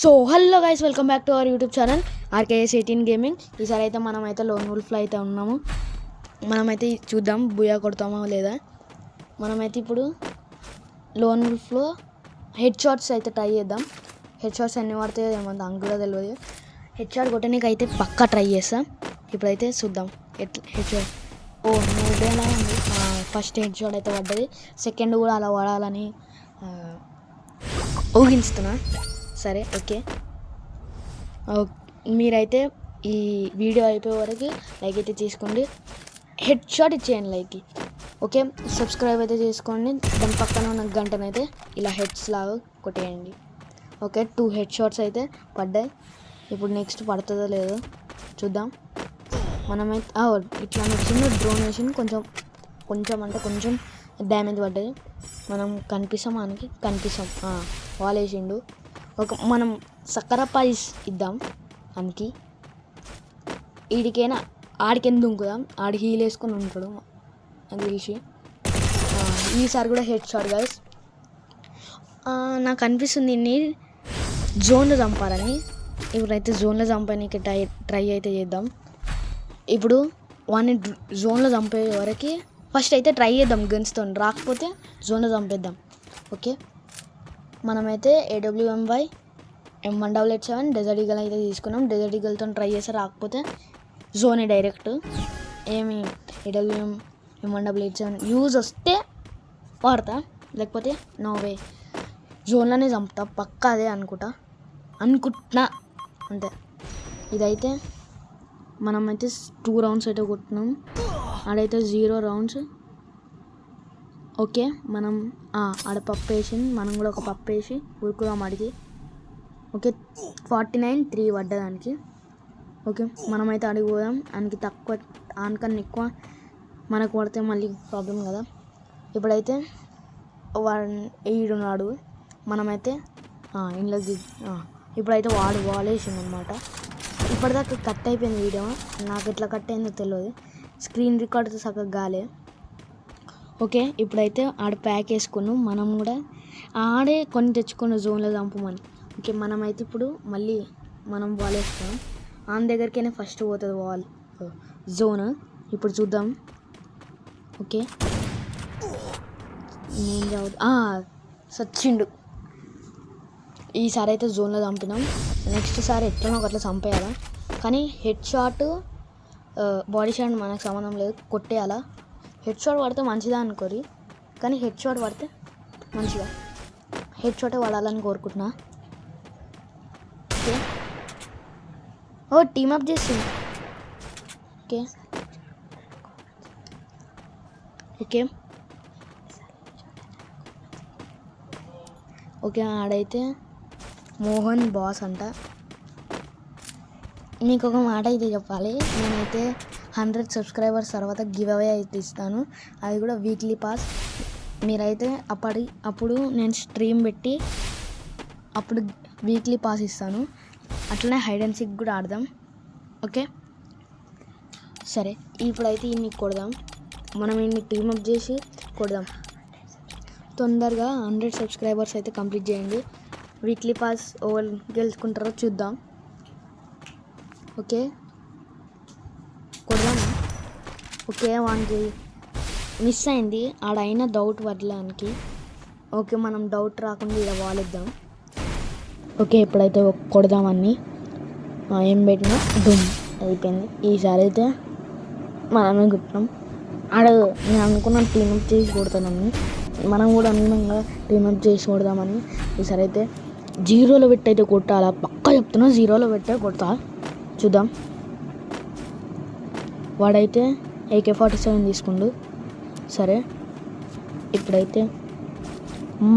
So hello guys, welcome back to our YouTube channel RKS18 gaming. ఈసారి అయితే మనమైతే loan వుల్ఫ్లో అయితే ఉన్నాము. మనమైతే చూద్దాం బుయా కొడతామో లేదా. మనమైతే ఇప్పుడు లోన్ వుల్ఫ్లో హెడ్ షాట్స్ అయితే ట్రై చేద్దాం. హెడ్ షాట్స్ ఎన్ని పడతాయో ఏమో నాకు కూడా తెలియదు. హెడ్ షాట్ కొట్టడానికి అయితే పక్కా ట్రై చేస్తాం. ఇప్పుడైతే చూద్దాం హెడ్ షాట్. నువ్వేలా ఉంది. ఫస్ట్ హెడ్ షాట్ అయితే పడ్డది, సెకండ్ కూడా అలా పడాలని ఊహిస్తున్నా. సరే ఓకే, మీరైతే ఈ వీడియో అయిపోయే వరకు లైక్ అయితే చేసుకోండి, హెడ్ షాట్ ఇచ్చేయండి లైక్కి. ఓకే, సబ్స్క్రైబ్ అయితే చేసుకోండి. దాని పక్కన ఉన్న గంటనైతే ఇలా హెడ్స్ లాగా కొట్టేయండి. ఓకే, 2 హెడ్ షాట్స్ అయితే పడ్డాయి. ఇప్పుడు నెక్స్ట్ పడుతుందో లేదో చూద్దాం. మనమైతే ఇట్లా చిన్న డ్రోన్ వేసి కొంచెం డ్యామేజ్ పడ్డది. మనం కనిపిస్తాం వాల్ వేసిండు. మనం సక్కర పాయిస్ ఇద్దాం మనకి. వీడికైనా ఆడికెందుకు దుంకుదాం, ఆడి హీల్ వేసుకొని ఉంటాడు నాకు తెలిసి. ఈసారి కూడా హెడ్ షాట్ గైస్. నాకు అనిపిస్తుంది ఇన్ని జోన్లో చంపాలని. ఇప్పుడైతే జోన్లో చంపడానికి ట్రై అయితే చేద్దాం. ఇప్పుడు వాడిని జోన్లో చంపే వరకు ఫస్ట్ అయితే ట్రై చేద్దాం గన్స్తో. రాకపోతే జోన్లో చంపేద్దాం. ఓకే, మనమైతే AWMY M188 డెజర్ట్ ఈగల్ అయితే తీసుకున్నాం. డెజర్ట్ ఈగల్తో ట్రై చేస్తే రాకపోతే జోనే డైరెక్ట్. ఏమి AWM M188 యూజ్ వస్తే వాడతా, లేకపోతే నో వే. జోన్లోనే చంపుతా పక్కా. అదే అనుకుంటున్నా అంతే. ఇదైతే మనమైతే 2 రౌండ్స్ అయితే కొట్టినాం, ఆడైతే 0 రౌండ్స్. ఓకే, మనం ఆడ పప్పు వేసి మనం కూడా ఒక పప్పు వేసి ఉరుకుదాం ఆడికి. ఓకే, 49-3 పడ్డదానికి. ఓకే, మనమైతే అడిగి పోదాం. ఆయనకి తక్కువ, ఆనకన్నా ఎక్కువ మనకు పడితే మళ్ళీ ప్రాబ్లం కదా. ఇప్పుడైతే ఈడున్నాడు. మనమైతే ఇంట్లోకి ఇప్పుడైతే వాడు వాల్ వేసిండు అనమాట. ఇప్పటిదాకా కట్ అయిపోయింది వీడియో. నాకు ఎట్లా కట్ అయిందో తెలియదు, స్క్రీన్ రికార్డ్ సగం గాలే. ఓకే, ఇప్పుడైతే ఆడ ప్యాక్ వేసుకున్నాం. మనం కూడా ఆడే కొన్ని తెచ్చుకున్న జోన్లో చంపమని. ఓకే, మనమైతే ఇప్పుడు మళ్ళీ మనం వాల్ వేస్తాం. ఆన్ దగ్గరికైనా ఫస్ట్ పోతుంది వాల్ జోన్. ఇప్పుడు చూద్దాం. ఓకే, నేను సచ్చిండు. ఈసారి అయితే జోన్లో చంపినాం. నెక్స్ట్ సారి ఎట్లనో ఒకట్లా చంపేయాలా. కానీ హెడ్ షాట్ బాడీ షాట్ మనకు సంబంధం లేదు, కొట్టేయాలా. హెడ్ షాట్ పడితే మంచిదా అనుకోరి, కానీ హెడ్ షాట్ పడితే మంచిదా. హెడ్ షాటే పడాలని కోరుకుంటున్నా. ఓకే, టీమప్ చేసింది. ఓకే ఓకే ఓకే ఆడైతే మోహన్ బాస్ అంట. మీకు ఒక మాట అయితే చెప్పాలి, నేనైతే 100 సబ్స్క్రైబర్స్ తర్వాత గివ్ అవే అయితే ఇస్తాను. అది కూడా వీక్లీ పాస్. మీరైతే అప్పుడు నేను స్ట్రీమ్ పెట్టి అప్పుడు వీక్లీ పాస్ ఇస్తాను. అట్లనే హైడ్ అండ్ సీక్ కూడా ఆడదాం. ఓకే సరే, ఇప్పుడైతే ఇన్ని కొడదాం. మనం ఇన్ని టీమప్ చేసి కొడదాం. తొందరగా 100 సబ్స్క్రైబర్స్ అయితే కంప్లీట్ చేయండి. వీక్లీ పాస్ ఎవరు గెలుచుకుంటారో చూద్దాం. ఓకే కొడదాం. ఓకే, వానికి మిస్ అయింది ఆడైనా డౌట్ పడడానికి. ఓకే, మనం డౌట్ రాకుండా ఇలా వాలిద్దాం. ఓకే, ఇప్పుడైతే కొడదామని ఏం పెట్టినా దుమ్ అయిపోయింది. ఈసారి అయితే మనమే కొట్టినాం. నేను అనుకున్నాను టీమప్ చేసి కొడతానని. మనం కూడా అనుకున్నాం టీమప్ చేసి కొడదామని. ఈసారి అయితే 0లో పెట్టి అయితే కొట్టాలా, పక్కా చెప్తున్నా. 0లో పెట్టే కొడతా, చూద్దాం. వాడైతే AK-47 తీసుకుండు. సరే, ఇప్పుడైతే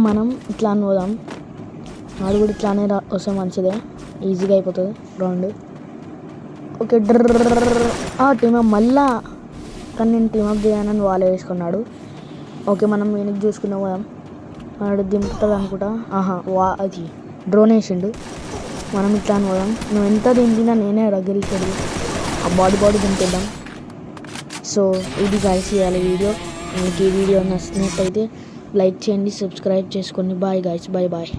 మనం ఇట్లా అనుకోదాం. వాడు కూడా ఇట్లానే వస్తే మంచిదే, ఈజీగా అయిపోతుంది రౌండ్. ఓకే, టీమప్ మళ్ళా, కానీ నేను టీమప్ చేయాలని వాళ్ళే వేసుకున్నాడు. ఓకే, మనం వెనక్కి చూసుకున్నాం కదా, వాడు దింపుతుంది అనుకుంటా. అది డ్రోన్ వేసిండు. మనం ఇట్లా అనుకోదాం. నువ్వు ఎంత దింపినా నేనే గెలిచాడు. ఆ బాడీ దింపేద్దాం. సో ఇది గైస్ ఇవాళ వీడియో. మీకు ఈ వీడియో నచ్చినట్టయితే లైక్ చేయండి, సబ్స్క్రైబ్ చేసుకోండి. Bye guys, bye.